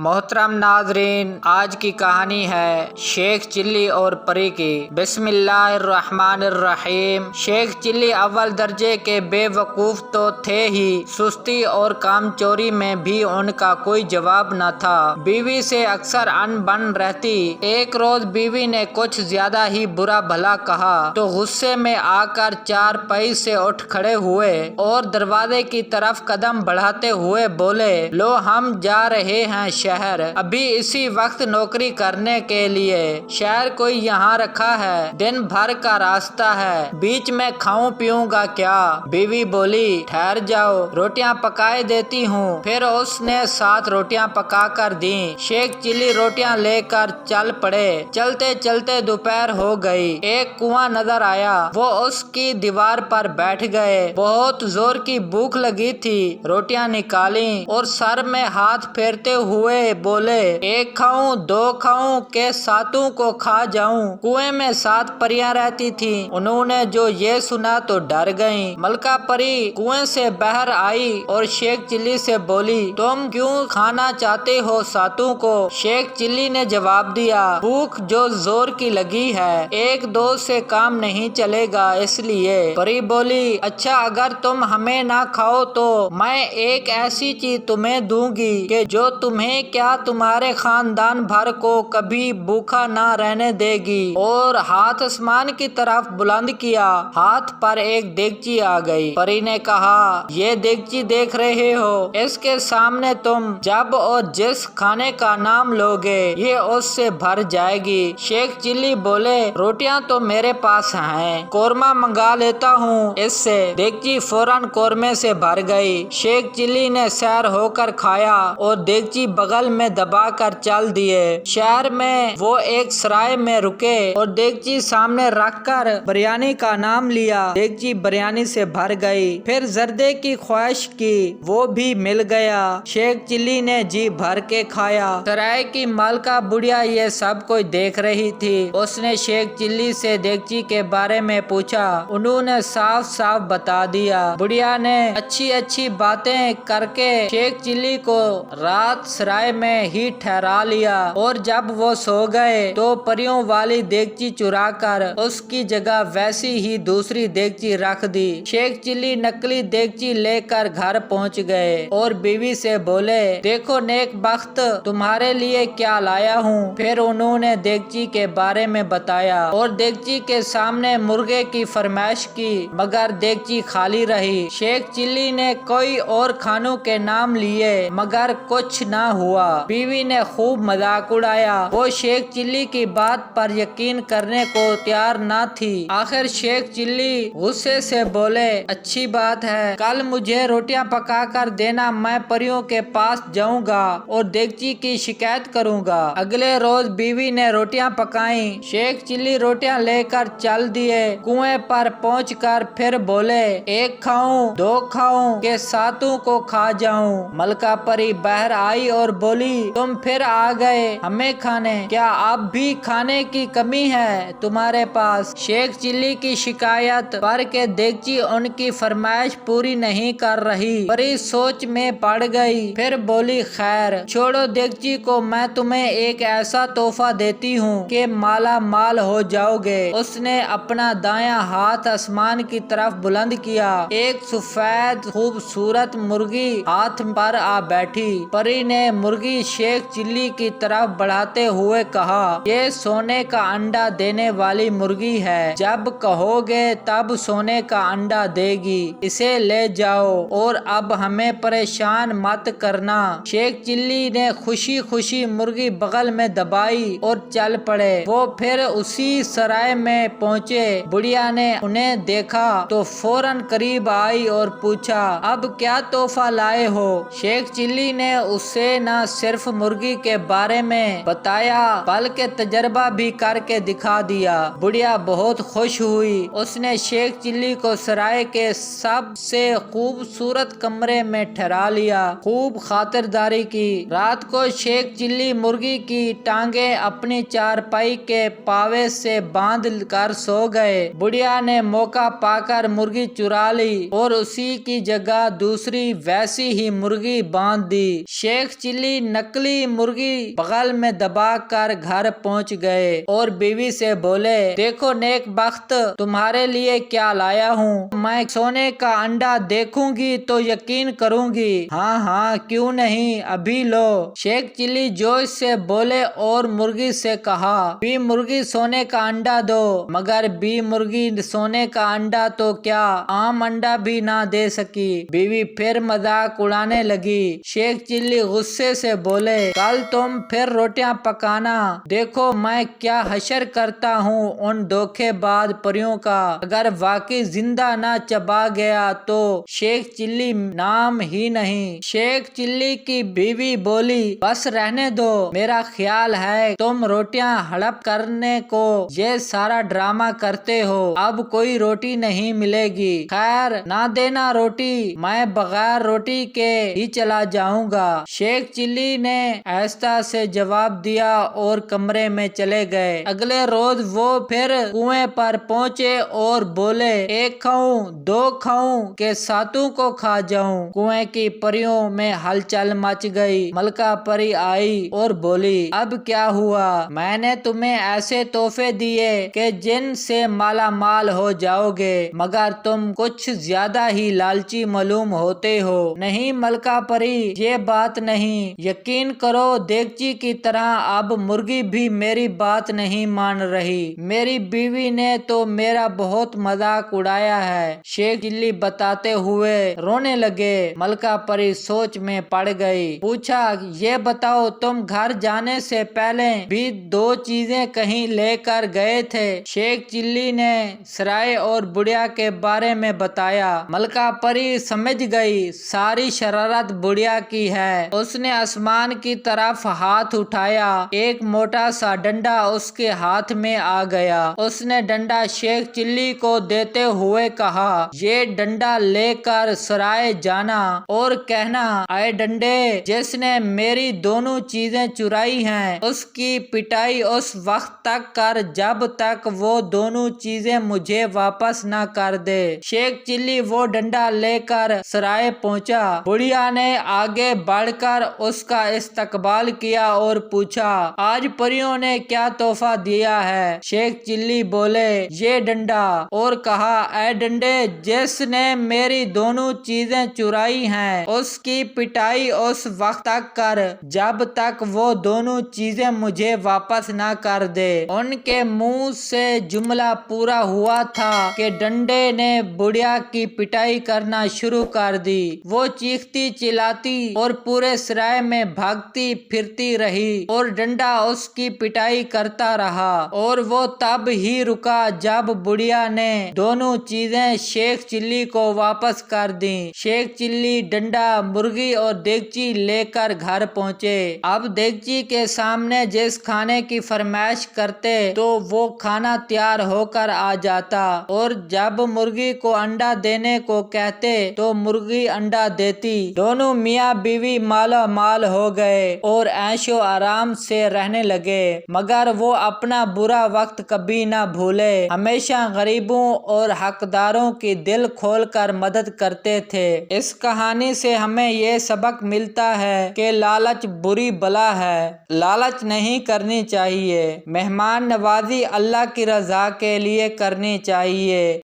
محترم ناظرین، آج کی کہانی ہے شیخ چلی اور پری کی۔ بسم اللہ الرحمن الرحیم۔ شیخ چلی اول درجے کے بے وقوف تو تھے ہی، سستی اور کام چوری میں بھی ان کا کوئی جواب نہ تھا۔ بیوی سے اکثر ان بن رہتی۔ ایک روز بیوی نے کچھ زیادہ ہی برا بھلا کہا تو غصے میں آ کر چارپائی سے اٹھ کھڑے ہوئے اور دروازے کی طرف قدم بڑھاتے ہوئے بولے، لو ہم جا رہے ہیں شہر، ابھی اسی وقت نوکری کرنے کے لیے۔ شہر کوئی یہاں رکھا ہے، دن بھر کا راستہ ہے، بیچ میں کھاؤں پیوں گا کیا؟ بیوی بولی، ٹھہر جاؤ، روٹیاں پکائے دیتی ہوں۔ پھر اس نے 7 روٹیاں پکا کر دیں۔ شیخ چلی روٹیاں لے کر چل پڑے۔ چلتے چلتے دوپہر ہو گئی۔ ایک کنواں نظر آیا، وہ اس کی دیوار پر بیٹھ گئے۔ بہت زور کی بھوک لگی تھی، روٹیاں نکالیں اور سر میں ہاتھ پھیرتے ہوئے بولے، 1 کھاؤں 2 کھاؤں کہ 7 کو کھا جاؤں؟ کنویں میں 7 پریاں رہتی تھیں، انہوں نے جو یہ سنا تو ڈر گئیں۔ ملکہ پری کنویں سے باہر آئی اور شیخ چلی سے بولی، تم کیوں کھانا چاہتے ہو 7 کو؟ شیخ چلی نے جواب دیا، بھوک جو زور کی لگی ہے، 1-2 سے کام نہیں چلے گا اس لیے۔ پری بولی، اچھا اگر تم ہمیں نہ کھاؤ تو میں ایک ایسی چیز تمہیں دوں گی کہ جو تمہیں کیا تمہارے خاندان بھر کو کبھی بھوکا نہ رہنے دے گی۔ اور ہاتھ آسمان کی طرف بلند کیا، ہاتھ پر ایک دیگچی آ گئی۔ پری نے کہا، یہ دیگچی دیکھ رہے ہو، اس کے سامنے تم جب اور جس کھانے کا نام لوگے یہ اس سے بھر جائے گی۔ شیخ چلی بولے، روٹیاں تو میرے پاس ہیں، قورمہ منگا لیتا ہوں اس سے۔ دیگچی فوراً قورمے سے بھر گئی۔ شیخ چلی نے سیر ہو کر کھایا اور دیگچی بغل میں دبا کر چل دیے۔ شہر میں وہ ایک سرائے میں رکے اور دیگچی سامنے رکھ کر بریانی کا نام لیا۔ دیگچی بریانی سے بھر گئی۔ پھر زردے کی خواہش کی، وہ بھی مل گیا۔ شیخ چلی نے جی بھر کے کھایا۔ سرائے کی مالکہ بڑھیا یہ سب کوئی دیکھ رہی تھی۔ اس نے شیخ چلی سے دیگچی کے بارے میں پوچھا، انہوں نے صاف صاف بتا دیا۔ بڑھیا نے اچھی اچھی باتیں کر کے شیخ چلی کو رات سرائے میں ہی ٹھہرا لیا اور جب وہ سو گئے تو پریوں والی دیگچی چرا کر اس کی جگہ ویسی ہی دوسری دیگچی رکھ دی۔ شیخ چلی نقلی دیگچی لے کر گھر پہنچ گئے اور بیوی سے بولے، دیکھو نیک بخت تمہارے لیے کیا لایا ہوں۔ پھر انہوں نے دیگچی کے بارے میں بتایا اور دیگچی کے سامنے مرغے کی فرمائش کی، مگر دیگچی خالی رہی۔ شیخ چلی نے کوئی اور کھانوں کے نام لیے مگر کچھ نہ ہوا۔ بیوی نے خوب مذاق اڑایا، وہ شیخ چلی کی بات پر یقین کرنے کو تیار نہ تھی۔ آخر شیخ چلی غصے سے بولے، اچھی بات ہے، کل مجھے روٹیاں پکا کر دینا، میں پریوں کے پاس جاؤں گا اور دیگچی کی شکایت کروں گا۔ اگلے روز بیوی نے روٹیاں پکائیں۔ شیخ چلی روٹیاں لے کر چل دیے۔ کنویں پر پہنچ کر پھر بولے، 1 کھاؤں 2 کھاؤں کہ 7 کو کھا جاؤں؟ ملکہ پری باہر آئی اور بولی، تم پھر آ گئے ہمیں کھانے، کیا اب بھی کھانے کی کمی ہے تمہارے پاس؟ شیخ چلی کی شکایت پر کہ دیگچی ان کی فرمائش پوری نہیں کر رہی، پری سوچ میں پڑ گئی۔ پھر بولی، خیر چھوڑو دیگچی کو، میں تمہیں ایک ایسا تحفہ دیتی ہوں کہ مالا مال ہو جاؤ گے۔ اس نے اپنا دایاں ہاتھ آسمان کی طرف بلند کیا، ایک سفید خوبصورت مرغی ہاتھ پر آ بیٹھی۔ پری نے مرغی شیخ چلی کی طرف بڑھاتے ہوئے کہا، یہ سونے کا انڈا دینے والی مرغی ہے، جب کہو گے تب سونے کا انڈا دے گی، اسے لے جاؤ اور اب ہمیں پریشان مت کرنا۔ شیخ چلی نے خوشی خوشی مرغی بغل میں دبائی اور چل پڑے۔ وہ پھر اسی سرائے میں پہنچے۔ بڑھیا نے انہیں دیکھا تو فوراً قریب آئی اور پوچھا، اب کیا تحفہ لائے ہو؟ شیخ چلی نے اسے نہ صرف مرغی کے بارے میں بتایا بلکہ تجربہ بھی کر کے دکھا دیا۔ بڑھیا بہت خوش ہوئی۔ اس نے شیخ چلی کو سرائے کے سب سے خوبصورت کمرے میں ٹھہرا لیا، خوب خاطرداری کی۔ رات کو شیخ چلی مرغی کی ٹانگیں اپنی چارپائی کے پاوے سے باندھ کر سو گئے۔ بڑھیا نے موقع پا کر مرغی چرا لی اور اسی کی جگہ دوسری ویسی ہی مرغی باندھ دی۔ شیخ چلی چلی نکلی مرغی بغل میں دبا کر گھر پہنچ گئے اور بیوی سے بولے، دیکھو نیک بخت، تمہارے لیے کیا لایا ہوں، میں سونے کا انڈا دیکھوں گی تو یقین کروں گی۔ ہاں ہاں کیوں نہیں، ابھی لو۔ شیخ چلی جوش سے بولے اور مرغی سے کہا، بی مرغی سونے کا انڈا دو، مگر بی مرغی سونے کا انڈا تو کیا عام انڈا بھی نہ دے سکی۔ بیوی پھر مذاق اڑانے لگی۔ شیخ چلی غصے سے بولے، کل تم پھر روٹیاں پکانا، دیکھو میں کیا حشر کرتا ہوں ان دھوکے باز پریوں کا، اگر واقعی زندہ نہ چبا گیا تو شیخ چلی نام ہی نہیں۔ شیخ چلی کی بیوی بولی، بس رہنے دو، میرا خیال ہے تم روٹیاں ہڑپ کرنے کو یہ سارا ڈرامہ کرتے ہو، اب کوئی روٹی نہیں ملے گی، خیر نہ دینا روٹی، میں بغیر روٹی کے ہی چلا جاؤں گا۔ شیخ چلی نے آہستہ سے جواب دیا اور کمرے میں چلے گئے۔ اگلے روز وہ پھر کنویں پر پہنچے اور بولے، ایک کھاؤں، دو کھاؤں کہ ساتوں کو کھا جاؤں۔ کنویں کی پریوں میں ہلچل مچ گئی۔ ملکہ پری آئی اور بولی، اب کیا ہوا؟ میں نے تمہیں ایسے تحفے دیے کہ جن سے مالا مال ہو جاؤ گے، مگر تم کچھ زیادہ ہی لالچی معلوم ہوتے ہو۔ نہیں ملکہ پری، یہ بات نہیں، یقین کرو دیگچی کی طرح اب مرغی بھی میری بات نہیں مان رہی، میری بیوی نے تو میرا بہت مذاق اڑایا ہے۔ شیخ چلی بتاتے ہوئے رونے لگے۔ ملکہ پری سوچ میں پڑ گئی۔ پوچھا، یہ بتاؤ تم گھر جانے سے پہلے بھی دو چیزیں کہیں لے کر گئے تھے؟ شیخ چلی نے سرائے اور بڑھیا کے بارے میں بتایا۔ ملکہ پری سمجھ گئی ساری شرارت بڑھیا کی ہے۔ اس نے آسمان کی طرف ہاتھ اٹھایا، ایک موٹا سا ڈنڈا اس کے ہاتھ میں آ گیا۔ اس نے ڈنڈا شیخ چلی کو دیتے ہوئے کہا، یہ ڈنڈا لے کر سرائے جانا اور کہنا، اے ڈنڈے، جس نے میری دونوں چیزیں چرائی ہیں اس کی پٹائی اس وقت تک کر جب تک وہ دونوں چیزیں مجھے واپس نہ کر دے۔ شیخ چلی وہ ڈنڈا لے کر سرائے پہنچا۔ بڑھیا نے آگے بڑھ کر اس کا استقبال کیا اور پوچھا، آج پریوں نے کیا تحفہ دیا ہے؟ شیخ چلی بولے، یہ ڈنڈا، اور کہا، اے ڈنڈے، جس نے میری دونوں چیزیں چرائی ہیں اس کی پٹائی اس وقت تک کر جب تک وہ دونوں چیزیں مجھے واپس نہ کر دے۔ ان کے منہ سے جملہ پورا ہوا تھا کہ ڈنڈے نے بڑھیا کی پٹائی کرنا شروع کر دی۔ وہ چیختی چلاتی اور پورے سرائے میں بھاگتی پھرتی رہی اور ڈنڈا اس کی پٹائی کرتا رہا، اور وہ تب ہی رکا جب بڑھیا نے دونوں چیزیں شیخ چلی کو واپس کر دیں۔ شیخ چلی ڈنڈا، مرغی اور دیگچی لے کر گھر پہنچے۔ اب دیگچی کے سامنے جس کھانے کی فرمائش کرتے تو وہ کھانا تیار ہو کر آ جاتا، اور جب مرغی کو انڈا دینے کو کہتے تو مرغی انڈا دیتی۔ دونوں میاں بیوی مالا مال ہو گئے اور عیش و آرام سے رہنے لگے، مگر وہ اپنا برا وقت کبھی نہ بھولے، ہمیشہ غریبوں اور حقداروں کی دل کھول کر مدد کرتے تھے۔ اس کہانی سے ہمیں یہ سبق ملتا ہے کہ لالچ بری بلا ہے، لالچ نہیں کرنی چاہیے، مہمان نوازی اللہ کی رضا کے لیے کرنی چاہیے۔